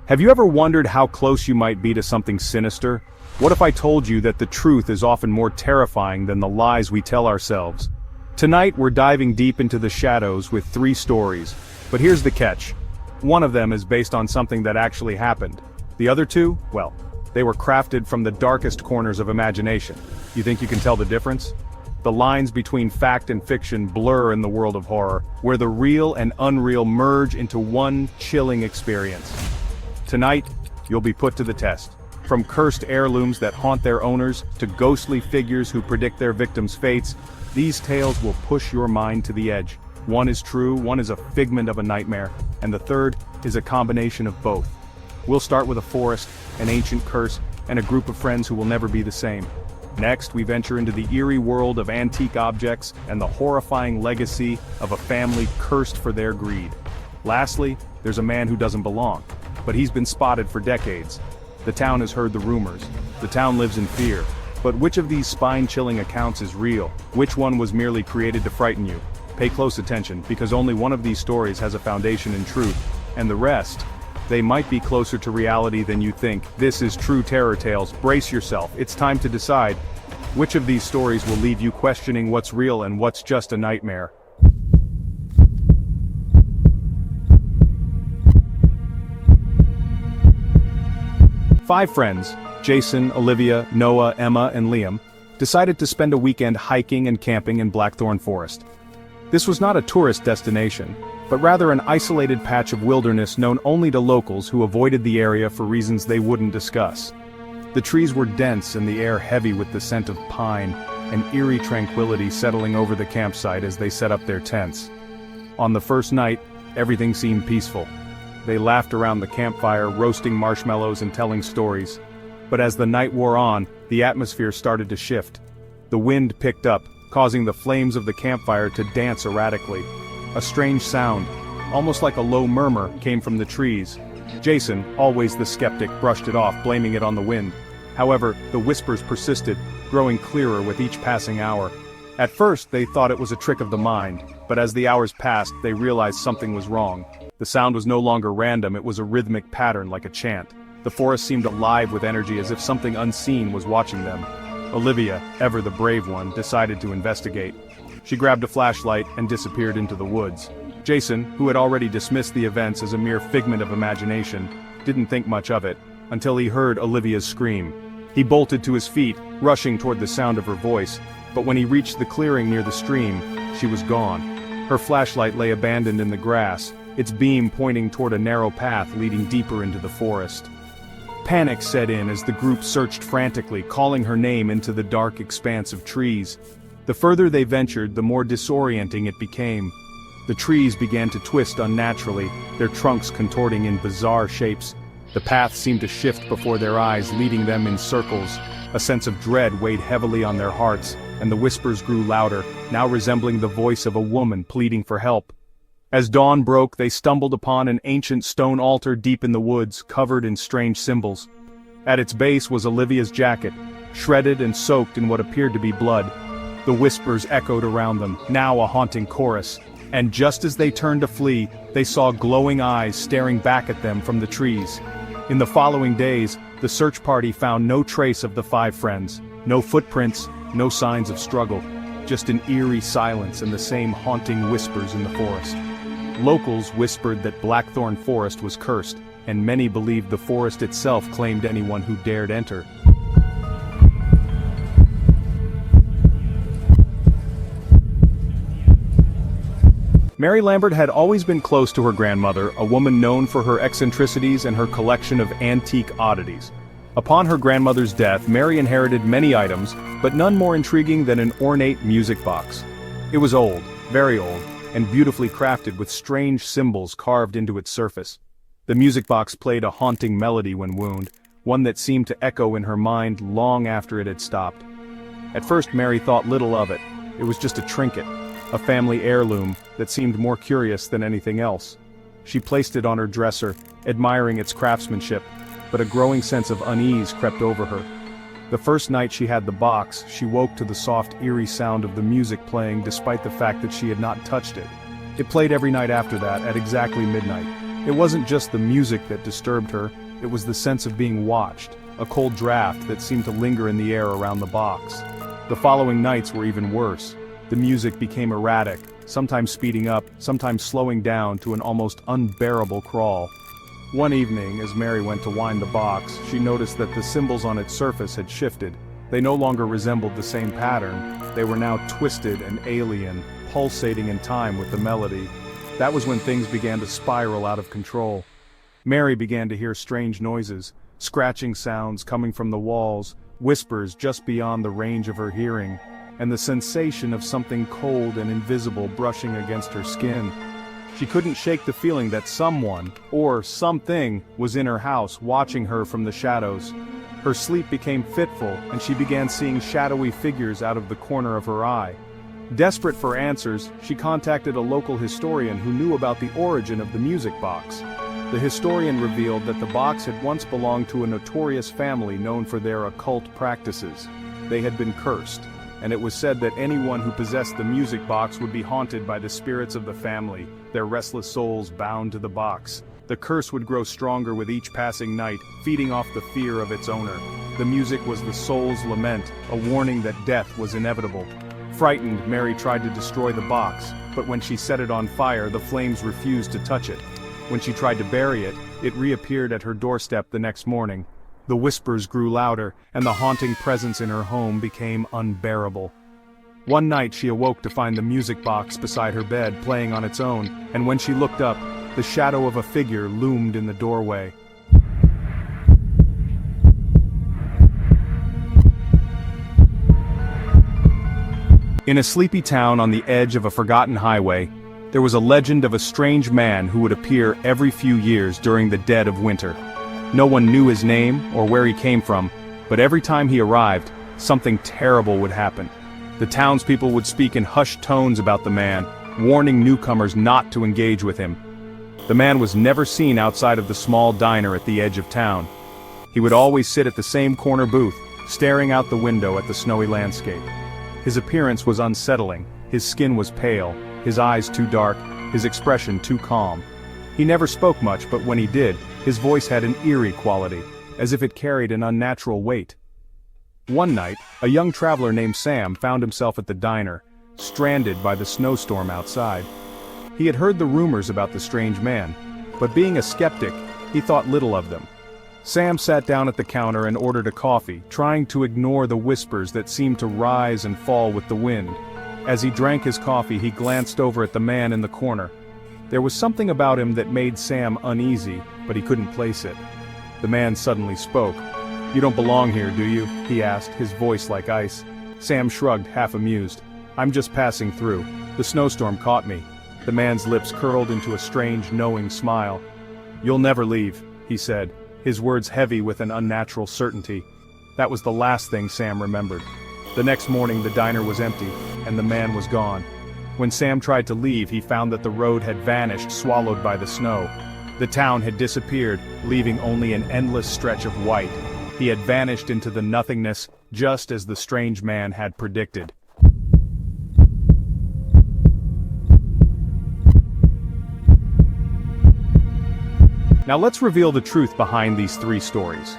Have you ever wondered how close you might be to something sinister? What if I told you that the truth is often more terrifying than the lies we tell ourselves? Tonight we're diving deep into the shadows with 3 stories. But here's the catch. One of them is based on something that actually happened. The other 2, well, they were crafted from the darkest corners of imagination. You think you can tell the difference? The lines between fact and fiction blur in the world of horror, where the real and unreal merge into one chilling experience. Tonight, you'll be put to the test. From cursed heirlooms that haunt their owners to ghostly figures who predict their victims' fates, these tales will push your mind to the edge. One is true, one is a figment of a nightmare, and the third is a combination of both. We'll start with a forest, an ancient curse, and a group of friends who will never be the same. Next, we venture into the eerie world of antique objects and the horrifying legacy of a family cursed for their greed. Lastly, there's a man who doesn't belong, but he's been spotted for decades. The town has heard the rumors. The town lives in fear. But which of these spine-chilling accounts is real? Which one was merely created to frighten you? Pay close attention, because only one of these stories has a foundation in truth, and the rest, they might be closer to reality than you think. This is True Terror Tales. Brace yourself. It's time to decide which of these stories will leave you questioning what's real and what's just a nightmare. Five friends, Jason, Olivia, Noah, Emma, and Liam, decided to spend a weekend hiking and camping in Blackthorn Forest. This was not a tourist destination, but rather an isolated patch of wilderness known only to locals who avoided the area for reasons they wouldn't discuss. The trees were dense and the air heavy with the scent of pine, and eerie tranquility settling over the campsite as they set up their tents. On the first night, everything seemed peaceful. They laughed around the campfire, roasting marshmallows and telling stories. But as the night wore on, the atmosphere started to shift. The wind picked up, causing the flames of the campfire to dance erratically. A strange sound, almost like a low murmur, came from the trees. Jason, always the skeptic, brushed it off, blaming it on the wind. However, the whispers persisted, growing clearer with each passing hour. At first, they thought it was a trick of the mind, but as the hours passed, they realized something was wrong. The sound was no longer random, it was a rhythmic pattern like a chant. The forest seemed alive with energy as if something unseen was watching them. Olivia, ever the brave one, decided to investigate. She grabbed a flashlight and disappeared into the woods. Jason, who had already dismissed the events as a mere figment of imagination, didn't think much of it, until he heard Olivia's scream. He bolted to his feet, rushing toward the sound of her voice, but when he reached the clearing near the stream, she was gone. Her flashlight lay abandoned in the grass, its beam pointing toward a narrow path leading deeper into the forest. Panic set in as the group searched frantically, calling her name into the dark expanse of trees. The further they ventured, the more disorienting it became. The trees began to twist unnaturally, their trunks contorting in bizarre shapes. The path seemed to shift before their eyes, leading them in circles. A sense of dread weighed heavily on their hearts, and the whispers grew louder, now resembling the voice of a woman pleading for help. As dawn broke, they stumbled upon an ancient stone altar deep in the woods, covered in strange symbols. At its base was Olivia's jacket, shredded and soaked in what appeared to be blood. The whispers echoed around them, now a haunting chorus. And just as they turned to flee, they saw glowing eyes staring back at them from the trees. In the following days, the search party found no trace of the 5 friends. No footprints, no signs of struggle. Just an eerie silence and the same haunting whispers in the forest. Locals whispered that Blackthorn Forest was cursed, and many believed the forest itself claimed anyone who dared enter. Mary Lambert had always been close to her grandmother, a woman known for her eccentricities and her collection of antique oddities. Upon her grandmother's death, Mary inherited many items, but none more intriguing than an ornate music box. It was old, very old, and beautifully crafted with strange symbols carved into its surface. The music box played a haunting melody when wound, one that seemed to echo in her mind long after it had stopped. At first Mary thought little of it. It was just a trinket, a family heirloom that seemed more curious than anything else. She placed it on her dresser, admiring its craftsmanship, but a growing sense of unease crept over her. The first night she had the box, she woke to the soft, eerie sound of the music playing despite the fact that she had not touched it. It played every night after that, at exactly midnight. It wasn't just the music that disturbed her, it was the sense of being watched, a cold draft that seemed to linger in the air around the box. The following nights were even worse. The music became erratic, sometimes speeding up, sometimes slowing down to an almost unbearable crawl. One evening, as Mary went to wind the box, she noticed that the symbols on its surface had shifted. They no longer resembled the same pattern. They were now twisted and alien, pulsating in time with the melody. That was when things began to spiral out of control. Mary began to hear strange noises, scratching sounds coming from the walls, whispers just beyond the range of her hearing, and the sensation of something cold and invisible brushing against her skin. She couldn't shake the feeling that someone, or something, was in her house watching her from the shadows. Her sleep became fitful, and she began seeing shadowy figures out of the corner of her eye. Desperate for answers, she contacted a local historian who knew about the origin of the music box. The historian revealed that the box had once belonged to a notorious family known for their occult practices. They had been cursed, and it was said that anyone who possessed the music box would be haunted by the spirits of the family, their restless souls bound to the box. The curse would grow stronger with each passing night, feeding off the fear of its owner. The music was the soul's lament, a warning that death was inevitable. Frightened, Mary tried to destroy the box, but when she set it on fire, the flames refused to touch it. When she tried to bury it, it reappeared at her doorstep the next morning. The whispers grew louder, and the haunting presence in her home became unbearable. One night she awoke to find the music box beside her bed playing on its own, and when she looked up, the shadow of a figure loomed in the doorway. In a sleepy town on the edge of a forgotten highway, there was a legend of a strange man who would appear every few years during the dead of winter. No one knew his name or where he came from, but every time he arrived, something terrible would happen. The townspeople would speak in hushed tones about the man, warning newcomers not to engage with him. The man was never seen outside of the small diner at the edge of town. He would always sit at the same corner booth, staring out the window at the snowy landscape. His appearance was unsettling, his skin was pale, his eyes too dark, his expression too calm. He never spoke much, but when he did, his voice had an eerie quality, as if it carried an unnatural weight. One night, a young traveler named Sam found himself at the diner, stranded by the snowstorm outside. He had heard the rumors about the strange man, but being a skeptic, he thought little of them. Sam sat down at the counter and ordered a coffee, trying to ignore the whispers that seemed to rise and fall with the wind. As he drank his coffee, he glanced over at the man in the corner. There was something about him that made Sam uneasy, but he couldn't place it. The man suddenly spoke. "You don't belong here, do you?" he asked, his voice like ice. Sam shrugged, half amused. "I'm just passing through. The snowstorm caught me." The man's lips curled into a strange, knowing smile. "You'll never leave," he said, his words heavy with an unnatural certainty. That was the last thing Sam remembered. The next morning the diner was empty, and the man was gone. When Sam tried to leave, he found that the road had vanished, swallowed by the snow. The town had disappeared, leaving only an endless stretch of white. He had vanished into the nothingness, just as the strange man had predicted. Now let's reveal the truth behind these three stories.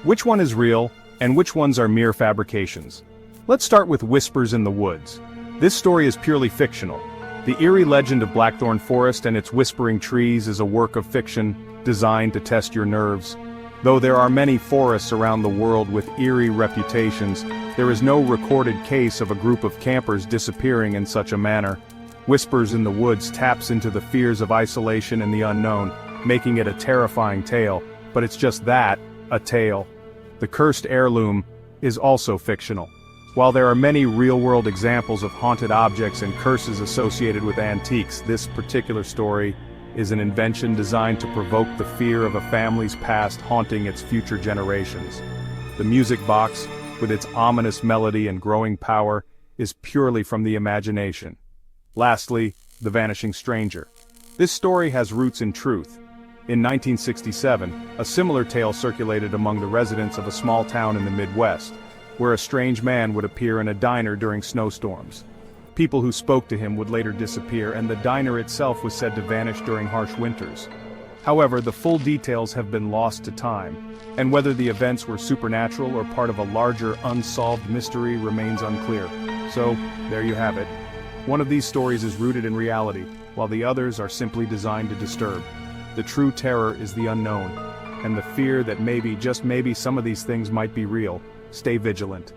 Which one is real, and which ones are mere fabrications? Let's start with Whispers in the Woods. This story is purely fictional. The eerie legend of Blackthorn Forest and its whispering trees is a work of fiction designed to test your nerves. Though there are many forests around the world with eerie reputations, there is no recorded case of a group of campers disappearing in such a manner. Whispers in the Woods taps into the fears of isolation and the unknown, making it a terrifying tale, but it's just that, a tale. The cursed heirloom is also fictional. While there are many real-world examples of haunted objects and curses associated with antiques, this particular story is an invention designed to provoke the fear of a family's past haunting its future generations. The music box, with its ominous melody and growing power, is purely from the imagination. Lastly, the vanishing stranger. This story has roots in truth. In 1967, a similar tale circulated among the residents of a small town in the Midwest, where a strange man would appear in a diner during snowstorms. People who spoke to him would later disappear, and the diner itself was said to vanish during harsh winters. However, the full details have been lost to time, and whether the events were supernatural or part of a larger unsolved mystery remains unclear. So, there you have it. One of these stories is rooted in reality, while the others are simply designed to disturb. The true terror is the unknown, and the fear that maybe, just maybe, some of these things might be real. Stay vigilant.